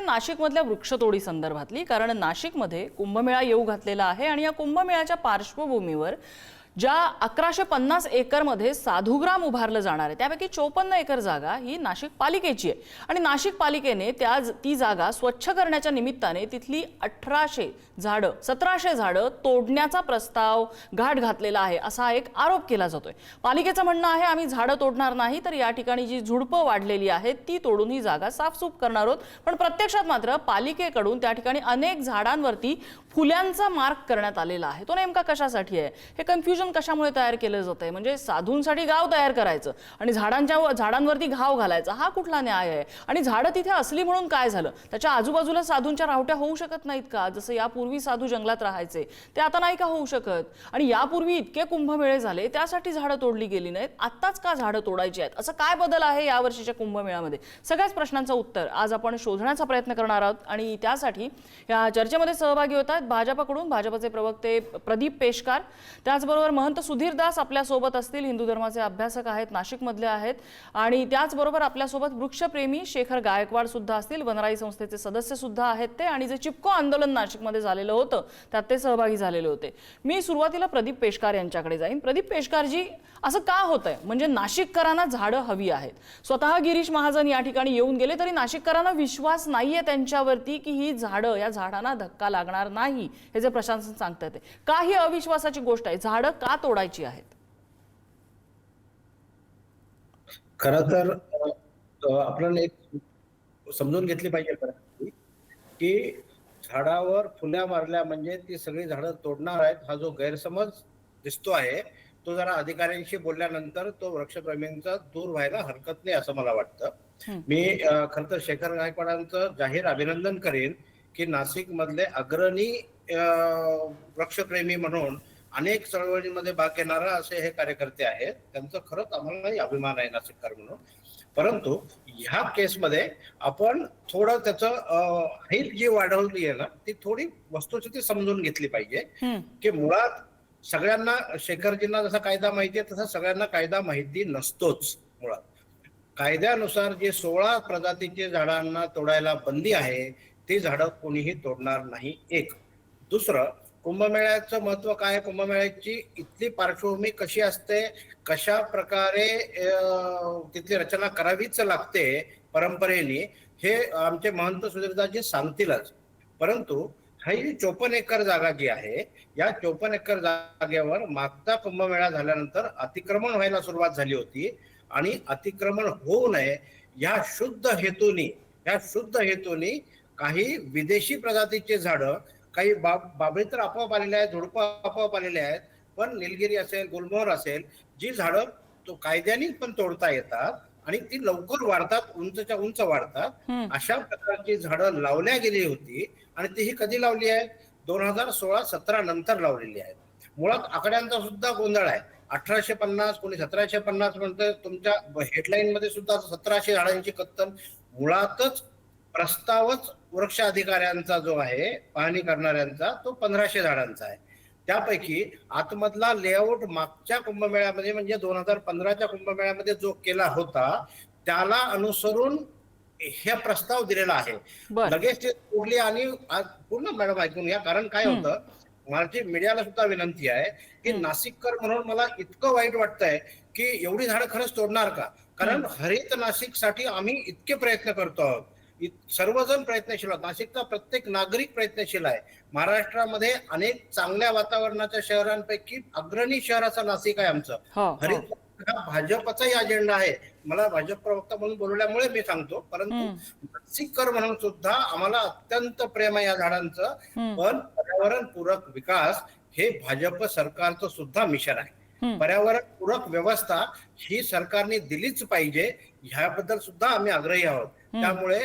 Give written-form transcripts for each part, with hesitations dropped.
नाशिकमधल्या वृक्षतोडी संदर्भातली, कारण नाशिकमध्ये कुंभमेळा येऊ घातलेला आहे आणि या कुंभमेळ्याच्या पार्श्वभूमीवर ज्या 1150 एकरमध्ये साधुग्राम उभारलं जाणार आहे त्यापैकी 54 एकर जागा ही नाशिक पालिकेची आहे आणि नाशिक पालिकेने ती जागा स्वच्छ करण्याच्या निमित्ताने तिथली 1800 झाडं 1700 झाडं तोडण्याचा प्रस्ताव घाट घातलेला आहे असा एक आरोप केला जातोय। पालिकेचं म्हणणं आहे आम्ही झाडं तोडणार नाही तर या ठिकाणी जी झुडपं वाढलेली आहेत ती तोडून ही जागा साफसूफ करणार आहोत, पण प्रत्यक्षात मात्र पालिकेकडून त्या ठिकाणी अनेक झाडांवरती फुल्यांचा मार्क करण्यात आलेला आहे। तो नेमका कशासाठी आहे, हे कन्फ्युजन कशामुळे तयार केलं जातंय? म्हणजे साधूंसाठी गाव तयार करायचं आणि झाडांवरती घाव घालायचा, हा कुठला न्याय आहे? आणि झाडं तिथे असली म्हणून काय झालं? त्याच्या आजूबाजूला साधूंच्या रावट्या होऊ शकत नाहीत का? जसं यापूर्वी साधू जंगलात राहायचे ते आता नाही का होऊ शकत? आणि यापूर्वी इतके कुंभमेळे झाले त्यासाठी झाडं तोडली गेली नाहीत, आत्ताच का झाडं तोडायची आहेत? असं काय बदल आहे यावर्षीच्या कुंभमेळ्यामध्ये? सगळ्याच प्रश्नांचं उत्तर आज आपण शोधण्याचा प्रयत्न करणार आहोत आणि त्यासाठी या चर्चेमध्ये सहभागी होतात भाजपकडून भाजपचे प्रवक्ते प्रदीप पेशकार, त्याचबरोबर महंत सुधीर दास आपल्या सोबत असतील, हिंदू धर्माचे अभ्यासक आहेत, नाशिकमधले आहेत, आणि त्याचबरोबर आपल्यासोबत वृक्षप्रेमी शेखर गायकवाड सुद्धा असतील, वनराई संस्थेचे सदस्य सुद्धा आहेत ते, आणि जे चिपको आंदोलन नाशिकमध्ये झालेलं होतं त्यात ते सहभागी झालेले होते। मी सुरुवातीला प्रदीप पेशकार यांच्याकडे जाईन। प्रदीप पेशकारजी, असं का होतंय? म्हणजे नाशिककरांना झाडं हवी आहेत, स्वतः गिरीश महाजन या ठिकाणी येऊन गेले तरी नाशिककरांना विश्वास नाहीये त्यांच्यावरती की ही झाडं, या झाडांना धक्का लागणार नाही, हे जे प्रशासन सांगतात ते का ही अविश्वासाची गोष्ट आहे? झाडं का तोडायची आहेत? खरं तर आपण एक समजून घेतली पाहिजे की झाडावर फुल्या मारल्या म्हणजे ती सगळी झाडं तोडणार आहेत, हा जो गैरसमज दिसतो आहे तो जरा अधिकाऱ्यांशी बोलल्यानंतर तो वृक्षप्रेमींचा दूर व्हायला हरकत नाही असं मला वाटतं। मी खरं तर शेखर गायकवाडांचं जाहीर अभिनंदन करेन की नाशिक मधले अग्रणी वृक्षप्रेमी म्हणून अनेक चळवळींमध्ये भाग घेणारा असे हे कार्यकर्ते आहेत, त्यांचं खरंच आम्हालाही अभिमान आहे नाशिककर म्हणून। परंतु ह्या केसमध्ये आपण थोडं त्याचं हाईट जी वाढवली आहे ना ती थोडी वस्तुस्थिती समजून घेतली पाहिजे की मुळात सगळ्यांना, शेखरजींना जसा कायदा माहिती आहे तसा सगळ्यांना कायदा माहिती नसतोच। मुळात कायद्यानुसार जे 16 प्रजातीचे झाडांना तोडायला बंदी आहे ती झाडं कोणीही तोडणार नाही। एक दुसरं, कुंभमेळ्याचं महत्व काय, कुंभमेळ्याची इथली पार्श्वभूमी कशी असते, कशा प्रकारे तिथली रचना करावीच लागते परंपरेने, हे आमचे महंत सुधीरदासजी सांगतीलच। परंतु ही 54 एकर जागा जी आहे या 54 एकर जागेवर मागचा कुंभमेळा झाल्यानंतर अतिक्रमण व्हायला सुरुवात झाली होती आणि अतिक्रमण होऊ नये या शुद्ध हेतूने काही विदेशी प्रजातीचे झाडं, काही बाबळी तर आपोआप आलेले आहेत, झुडपं आपोआप आलेले आहेत, पण निलगिरी असेल, गुलमोहर असेल, जी झाडं तो कायद्याने पण तोडता येतात आणि ती लवकर वाढतात, उंचच्या उंच वाढतात, अशा प्रकारची झाडं लावल्या गेली होती। आणि ती ही कधी लावली आहे? 2016-17 नंतर लावलेली आहे। मुळात आकड्यांचा सुद्धा गोंधळ आहे, 1850 कोणी 1750 म्हणतं, तुमच्या हेडलाईन मध्ये सुद्धा 1700 झाडांची कत्तल। मुळातच प्रस्तावच वृक्ष अधिकाऱ्यांचा जो आहे पाहणी करणाऱ्यांचा तो 1500 झाडांचा आहे। त्यापैकी आतमधला लेआउट मागच्या कुंभमेळ्यामध्ये म्हणजे 2015च्या कुंभमेळ्यामध्ये जो केला होता त्याला अनुसरून हे प्रस्ताव दिलेला आहे। लगेच ते तोडली आणि पूर्ण मॅडम ऐकून घ्या, कारण काय होतं, माझी मीडियाला सुद्धा विनंती आहे की नाशिककर म्हणून मला इतकं वाईट वाटतंय की एवढी झाडं खरंच तोडणार का? कारण हरित नाशिक साठी आम्ही इतके प्रयत्न करतो आहोत, सर्वजण प्रयत्नशील आहोत, नाशिकचा प्रत्येक नागरिक प्रयत्नशील आहे। महाराष्ट्रामध्ये अनेक चांगल्या वातावरणाच्या शहरांपैकी अग्रणी शहराचं नाशिक आहे आमचं। हरित हा भाजपचाही अजेंडा आहे, मला भाजप प्रवक्ता म्हणून बोलल्यामुळे मी सांगतो, परंतु नाशिककर म्हणून सुद्धा आम्हाला अत्यंत प्रेम आहे या झाडांचं। पण पर्यावरण पूरक विकास हे भाजप सरकारचं सुद्धा मिशन आहे। पर्यावरण पूरक व्यवस्था ही सरकारने दिलीच पाहिजे, ह्याबद्दल सुद्धा आम्ही आग्रही आहोत। त्यामुळे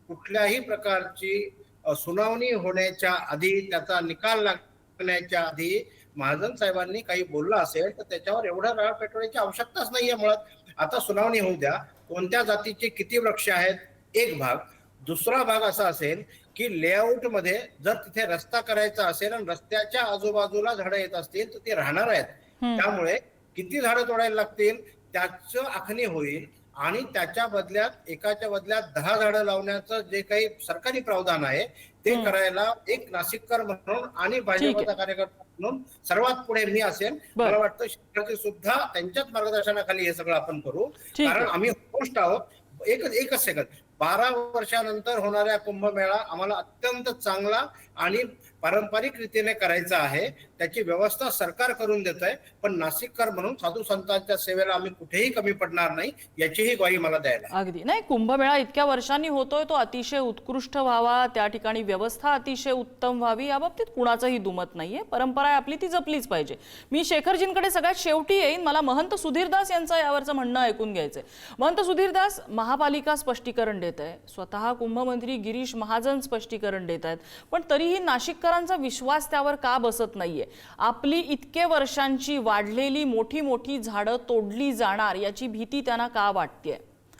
कुठल्याही प्रकारची सुनावणी होण्याच्या आधी, त्याचा निकाल लागण्याच्या आधी महाजन साहेबांनी काही बोललं असेल तर त्याच्यावर एवढा राळ पेटवण्याची आवश्यकताच नाहीये। मुळात आता सुनावणी होऊ द्या, कोणत्या जातीचे किती वृक्ष आहेत, एक भाग। दुसरा भाग असा असेल की लेआउट मध्ये जर तिथे रस्ता करायचा असेल आणि रस्त्याच्या आजूबाजूला झाडं येत असतील तर ती राहणार आहेत, त्यामुळे किती झाडं तोडायला लागतील त्याचं आखणी होईल आणि त्याच्या बदल्यात एकाच्या बदल्यात 10 झाडं लावण्याचं जे काही सरकारी प्रावधान आहे ते करायला एक नाशिककर म्हणून आणि भाजपचा कार्यकर्ता म्हणून सर्वात पुढे मी असेल. मला वाटतं शेखरजी सुद्धा त्यांच्याच मार्गदर्शनाखाली हे सगळं आपण करू, कारण आम्ही होस्ट आहोत. एकच सेकंद. 12 वर्षानंतर होणाऱ्या कुंभमेळा आम्हाला अत्यंत चांगला आणि पारंपरिक रीतीने करायचा आहे. त्याची व्यवस्था सरकार करून देत आहे, पण नाशिककर म्हणून साधू संतांच्या सेवेला आम्ही कुठेही कमी पडणार नाही याचीही ग्वाही मला द्यायला. अगदी नाही, कुंभमेळा इतक्या वर्षांनी होतोय, तो अतिशय उत्कृष्ट व्हावा, त्या ठिकाणी व्यवस्था अतिशय उत्तम व्हावी, याबाबतीत कुणाचंही दुमत नाहीये. परंपरा आहे आपली, ती जपलीच पाहिजे. मी शेखरजींकडे सगळ्यात शेवटी येईन. मला महंत सुधीरदास यांचं यावरचं म्हणणं ऐकून घ्यायचंय. महंत सुधीरदास, महापालिका स्पष्टीकरण देत आहे, स्वतः कुंभमंत्री गिरीश महाजन स्पष्टीकरण देत आहेत, पण तरीही नाशिककरांचा विश्वास त्यावर का बसत नाहीये? आपली इतके वर्षांची वाढलेली मोठी मोठी झाडं तोडली जाणार याची भीती त्यांना का वाटते?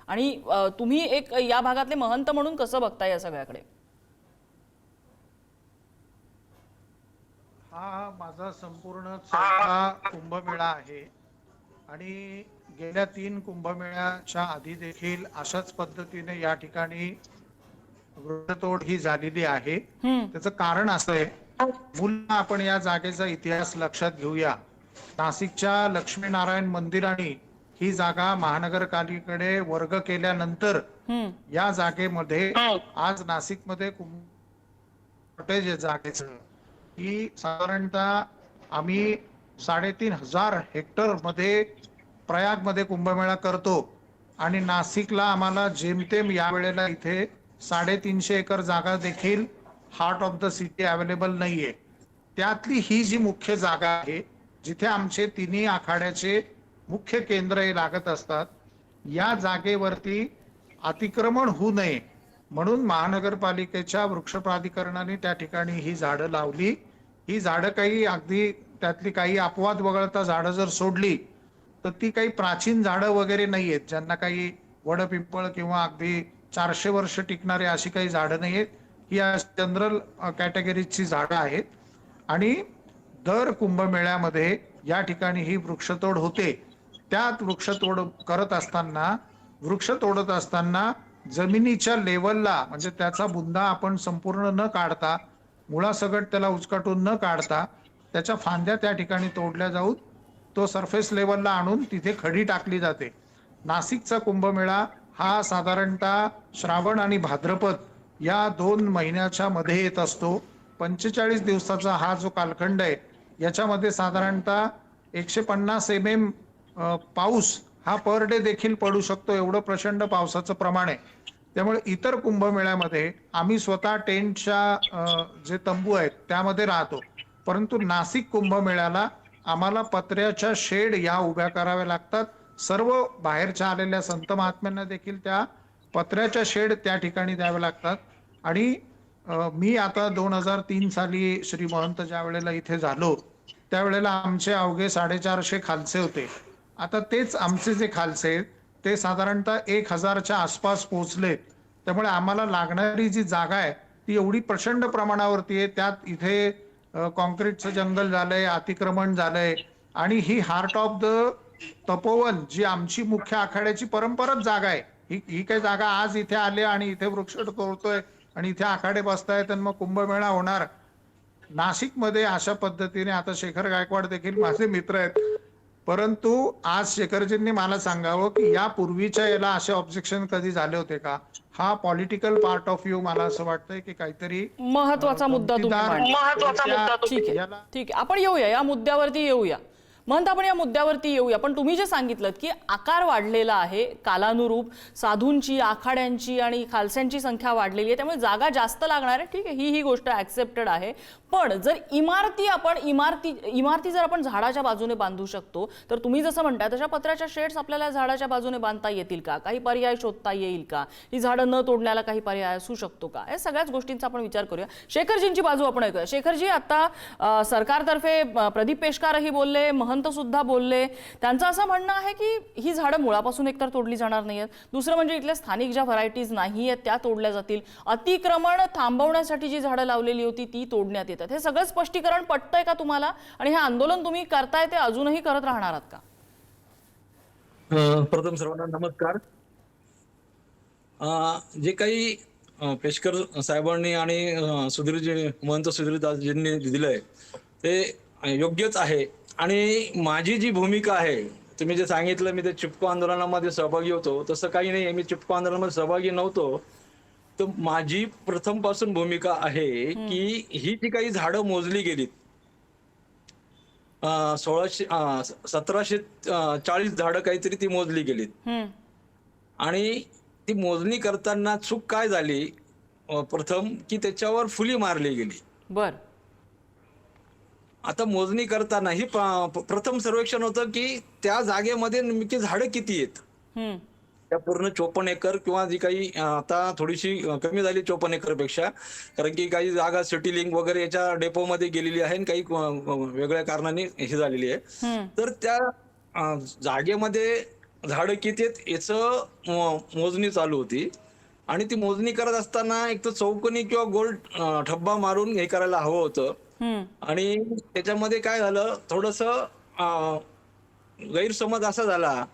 आणि तुम्ही एक या भागातले महंत म्हणून कसं बघता या सगळ्याकडे? हा माझा संपूर्ण चौथा कुंभमेळा आहे आणि गेल्या 3 कुंभमेळ्याच्या आधी देखील अशाच पद्धतीने या ठिकाणी वृक्षतोड ही झालेली आहे. त्याचं कारण असं आहे, पुन्हा आपण या जागेचा इतिहास लक्षात घेऊया. नाशिकच्या लक्ष्मीनारायण मंदिराने ही जागा महानगरपालिकेकडे वर्ग केल्यानंतर या जागेमध्ये आज नाशिकमध्ये कॉटेज जागेचं ही साधारणतः आम्ही 3,500 हेक्टर मध्ये प्रयागमध्ये कुंभमेळा करतो आणि नाशिकला आम्हाला जेमतेम या वेळेला इथे 350 एकर जागा देखील heart of the city available नाहीये. त्यातली ही जी मुख्य जागा आहे जिथे आमचे तिन्ही आखाड्याचे मुख्य केंद्र हे लागत असतात, या जागेवरती अतिक्रमण होऊ नये म्हणून महानगरपालिकेच्या वृक्ष प्राधिकरणाने त्या ठिकाणी ही झाडं लावली. ही झाडं काही अगदी त्यातली काही अपवाद वगळता झाडं जर सोडली तर ती काही प्राचीन झाडं वगैरे नाहीयेत, ज्यांना काही वडपिंपळ किंवा अगदी 400 वर्ष टिकणारे अशी काही झाडं नाहीयेत. ही जनरल कॅटेगरीची झाडं आहेत आणि दर कुंभमेळ्यामध्ये या ठिकाणी ही वृक्षतोड होते. त्यात वृक्षतोड तोडत असताना जमिनीच्या लेवलला, म्हणजे त्याचा बुंदा आपण संपूर्ण न काढता, मुळासकट त्याला उचकाटून न काढता त्याच्या फांद्या त्या ठिकाणी तोडल्या जाऊन तो सरफेस लेवलला आणून तिथे खडी टाकली जाते. नाशिकचा कुंभमेळा हा साधारणतः श्रावण आणि भाद्रपद या 2 महिन्याच्या मध्ये येत असतो. 45 दिवसाचा हा जो कालखंड आहे याच्यामध्ये साधारणतः 150 mm पाऊस हा पर डे देखील पडू शकतो, एवढं प्रचंड पावसाचं प्रमाण आहे. त्यामुळे इतर कुंभमेळ्यामध्ये आम्ही स्वतः टेंटच्या जे तंबू आहेत त्यामध्ये राहतो, परंतु नाशिक कुंभमेळ्याला आम्हाला पत्र्याच्या शेड या उभ्या कराव्या लागतात. सर्व बाहेरच्या आलेल्या संत महात्म्यांना देखील त्या पत्र्याच्या शेड त्या ठिकाणी द्याव्या लागतात. आणि मी आता 2003 साली श्री महंत ज्या वेळेला इथे झालो त्यावेळेला आमचे अवघे 450 खालसे होते. आता तेच आमचे जे खालसे आहेत ते साधारणतः 1000च्या आसपास पोहोचलेत. त्यामुळे आम्हाला लागणारी जी जागा आहे ती एवढी प्रचंड प्रमाणावरती आहे. त्यात इथे कॉन्क्रीटचं जंगल झालंय, अतिक्रमण झालंय आणि ही हार्ट ऑफ द तपोवन जी आमची मुख्य आखाड्याची परंपराच जागा आहे. ही काही जागा आज इथे आले आणि इथे वृक्ष तोडतोय आणि इथे आखाडे बसतायत आणि मग कुंभमेळा होणार. नाशिकमध्ये अशा पद्धतीने, आता शेखर गायकवाड देखील माझे मित्र आहेत, परंतु आज शेखरजींनी मला सांगावं की या पूर्वीच्या याला असे ऑब्जेक्शन कधी झाले होते का? हा पॉलिटिकल पार्ट ऑफ व्ह्यू मला असं वाटतंय की काहीतरी महत्वाचा मुद्दा तुम्ही मांडला. ठीक आहे, आपण येऊया या मुद्द्यावरती येऊया. महंत, आपण या मुद्द्यावरती येऊया. पण तुम्ही जे सांगितलं की आकार वाढलेला आहे कालानुरूप, साधूंची, आखाड्यांची आणि खालस्यांची संख्या वाढलेली आहे, त्यामुळे जागा जास्त लागणार आहे. ठीक आहे, ही गोष्ट ऍक्सेप्टेड आहे. पण जर इमारती जर आपण झाडाच्या बाजूने बांधू शकतो, तर तुम्ही जसं म्हणताय तशा पत्र्याच्या शेड्स आपल्याला झाडाच्या बाजूने बांधता येतील का? काही पर्याय शोधता येईल का? ही झाडं न तोडण्याला काही पर्याय असू शकतो का? या सगळ्याच गोष्टींचा आपण विचार करूया. शेखरजींची बाजू आपण ऐकूया. शेखरजी, आता सरकारतर्फे प्रदीप पेशकारही बोलले, महंत सुद्धा बोलले. त्यांचं असं म्हणणं आहे की ही झाडं मुळापासून एकतर तोडली जाणार नाहीयेत, दुसरं म्हणजे इथल्या स्थानिक ज्या व्हरायटीज नाही आहेत त्या तोडल्या जातील, अतिक्रमण थांबवण्यासाठी जी झाडं लावलेली होती ती तोडण्यात येतात. हे सगळं स्पष्टीकरण पटतंय का तुम्हाला? आणि हे आंदोलन तुम्ही करताय ते अजूनही करत राहणार आहात का? प्रथम सर्वांना नमस्कार. जे काही पेशकर साहेबांनी आणि सुधीरजी महंत सुधीरदासजींनी दिलंय ते योग्यच आहे. आणि माझी जी भूमिका आहे, तुम्ही जे सांगितलं मी ते चिपको आंदोलनामध्ये सहभागी होतो, तसं काही नाही. मी चिपको आंदोलनामध्ये सहभागी नव्हतो. तर माझी प्रथम पासून भूमिका आहे की ही जी काही झाडं मोजली गेलीत 1740 झाडं काहीतरी ती मोजली गेलीत आणि ती मोजणी करताना चूक काय झाली, प्रथम की त्याच्यावर फुली मारली गेली. बर. आता मोजणी करताना ही प्रथम सर्वेक्षण होतं की त्या जागेमध्ये नेमकी झाडं किती आहेत. त्या पूर्ण 54 एकर किंवा जी काही आता थोडीशी कमी झाली 54 एकर पेक्षा, कारण की काही जागा सिटी लिंक वगैरे याच्या डेपोमध्ये गेलेली आहे आणि काही वेगळ्या कारणाने हे झालेली आहे. तर त्या जागेमध्ये झाडं किती आहेत याचं मोजणी चालू होती आणि ती मोजणी करत असताना एक तर चौकोनी किंवा गोल ठब्बा मारून हे करायला हवं होतं. आणि त्याच्यामध्ये काय झालं, थोडंसं गैरसमज असा झाला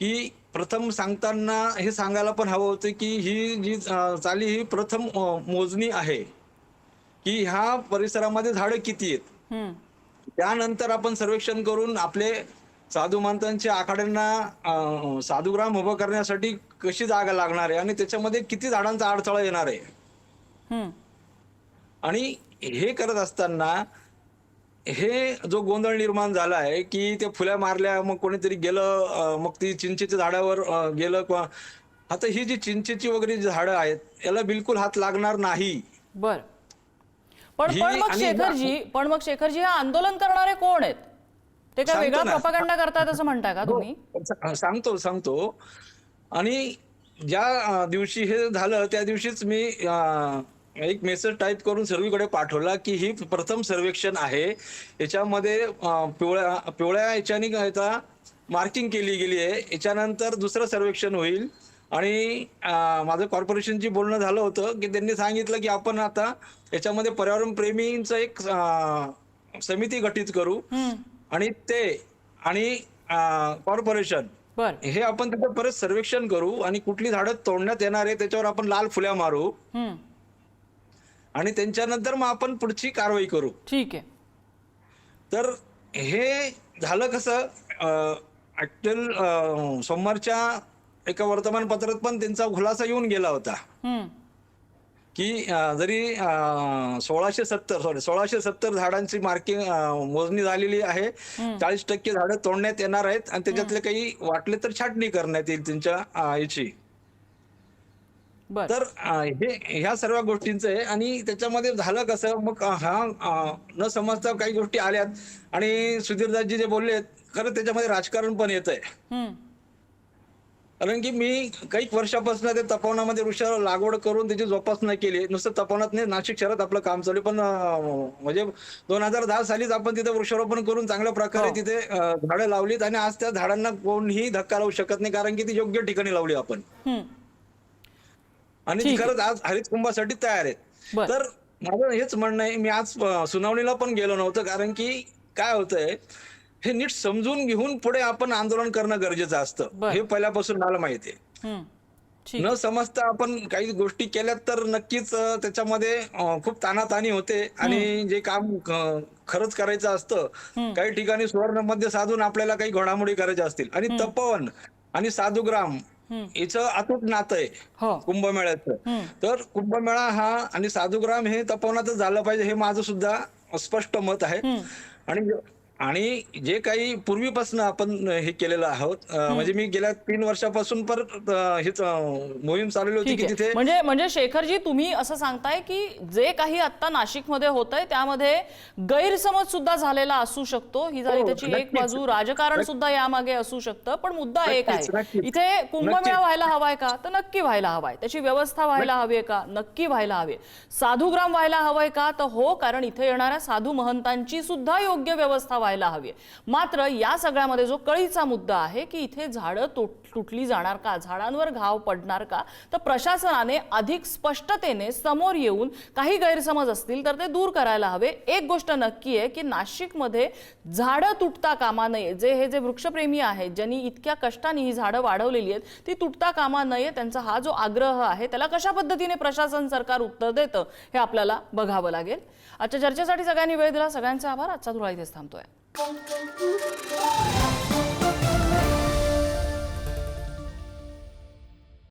की प्रथम सांगताना हे सांगायला पण हवं होतं की ही जी चाली ही प्रथम मोजणी आहे की ह्या परिसरामध्ये झाडं किती आहेत. त्यानंतर आपण सर्वेक्षण करून आपले साधू महंतांच्या आखाड्यांना साधुग्राम उभं करण्यासाठी कशी जागा लागणार आहे आणि त्याच्यामध्ये किती झाडांचा अडथळा येणार आहे. आणि हे करत असताना हे जो गोंधळ निर्माण झाला आहे की ते फुल्या मारल्या, मग कोणीतरी गेलं, मग ती चिंचेच्या झाडावर गेलं किंवा आता ही जी चिंचेची वगैरे जी झाडं आहेत याला बिलकुल हात लागणार नाही. बर. पण मग शेखरजी हा आंदोलन करणारे कोण आहेत? ते काय वेगळा प्रोपागंडा करतात असं म्हणता का तुम्ही? सांगतो. आणि ज्या दिवशी हे झालं त्या दिवशीच मी एक मेसेज टाईप करून सर्वीकडे पाठवला की ही प्रथम सर्वेक्षण आहे, याच्यामध्ये पिवळ्या याच्याने मार्किंग केली गेली आहे, याच्यानंतर दुसरं सर्वेक्षण होईल. आणि माझं कॉर्पोरेशनची बोलणं झालं होतं की त्यांनी सांगितलं की आपण आता याच्यामध्ये पर्यावरण प्रेमींचं एक समिती गठीत करू आणि ते आणि कॉर्पोरेशन हे आपण तिथं परत सर्वेक्षण करू आणि कुठली झाडं तोडण्यात येणार आहे त्याच्यावर आपण लाल फुल्या मारू आणि त्यांच्यानंतर मग आपण पुढची कारवाई करू. ठीक आहे. तर हे झालं कसं, ऍक्च्युअल सोमवारच्या एका वर्तमानपत्रात पण त्यांचा खुलासा येऊन गेला होता की जरी 1670 झाडांची मार्किंग मोजणी झालेली आहे, 40% झाडं तोडण्यात येणार आहेत आणि त्याच्यातले काही वाटले तर छाटणी करण्यात येईल त्यांच्या याची. तर ह्या सर्व गोष्टींचं आहे. आणि त्याच्यामध्ये झालं कसं, मग हा न समजता काही गोष्टी आल्यात आणि सुधीरदासजी जे बोलले खरं त्याच्यामध्ये राजकारण पण येत आहे. कारण की मी काही वर्षापासून ते तपोवनामध्ये वृक्ष लागवड करून त्याची जोपासना केली. नुसतं तपोवनात नाही, नाशिक शहरात आपलं काम चालू. पण म्हणजे 2010 सालीच आपण तिथे वृक्षारोपण करून चांगल्या प्रकारे तिथे झाडं लावलीत आणि आज त्या झाडांना कोणीही धक्का लावू शकत नाही, कारण की ती योग्य ठिकाणी लावली आपण आणि ती खरंच आज हरित कुंभासाठी तयार आहेत. तर माझं हेच म्हणणं आहे, मी आज सुनावणीला पण गेलो नव्हतं, कारण की काय होतंय हे नीट समजून घेऊन पुढे आपण आंदोलन करणं गरजेचं असतं, हे पहिल्यापासून मला माहिती आहे. न समजता आपण काही गोष्टी केल्या तर नक्कीच त्याच्यामध्ये खूप ताणाताणी होते आणि जे काम खरंच करायचं असतं काही ठिकाणी सुवर्ण मध्य साधून आपल्याला काही घडामोडी करायच्या असतील. आणि तपोवन आणि साधुग्राम याचं अतूट नातं आहे कुंभमेळ्याचं. तर कुंभमेळा हा आणि साधुग्राम हे तपोवनातच झालं पाहिजे, हे माझं सुद्धा स्पष्ट मत आहे. आणि जे काही पूर्वीपासून आपण हे केलेलं आहोत, म्हणजे मी गेल्या 3 वर्षापासून परत हेच मोहीम चालवली होती की तिथे म्हणजे शेखरजी तुम्ही असं सांगताय की जे काही आता नाशिकमध्ये होतंय त्यामध्ये गैरसमज सुद्धा झालेला असू शकतो. ही झाली त्याची एक बाजू, राजकारण सुद्धा यामागे असू शकतं. पण मुद्दा एक आहे, इथे कुंभमेळा व्हायला हवाय का? तर नक्की व्हायला हवाय. त्याची व्यवस्था व्हायला हवी का? नक्की व्हायला हवी. साधुग्राम व्हायला हवंय का? तर हो, कारण इथे येणाऱ्या साधू महंतांची सुद्धा योग्य व्यवस्था व्हायला हवी. मात्र या सगळ्यामध्ये जो कळीचा मुद्दा आहे की इथे झाडं तुटली जाणार का, झाडांवर घाव पडणार का, तर प्रशासनाने अधिक स्पष्टतेने समोर येऊन काही गैरसमज असतील तर ते दूर करायला हवे. एक गोष्ट नक्की आहे की नाशिकमध्ये झाडं तुटता कामा नये. हे जे वृक्षप्रेमी आहेत, ज्यांनी इतक्या कष्टाने ही झाडं वाढवलेली आहेत, ती तुटता कामा नये. त्यांचा हा जो आग्रह आहे त्याला कशा पद्धतीने प्रशासन, सरकार उत्तर देतं हे आपल्याला बघावं लागेल. आजच्या चर्चेसाठी सगळ्यांनी वेळ दिला, सगळ्यांचे आभार. आजचा धुळा इथेच थांबतोय.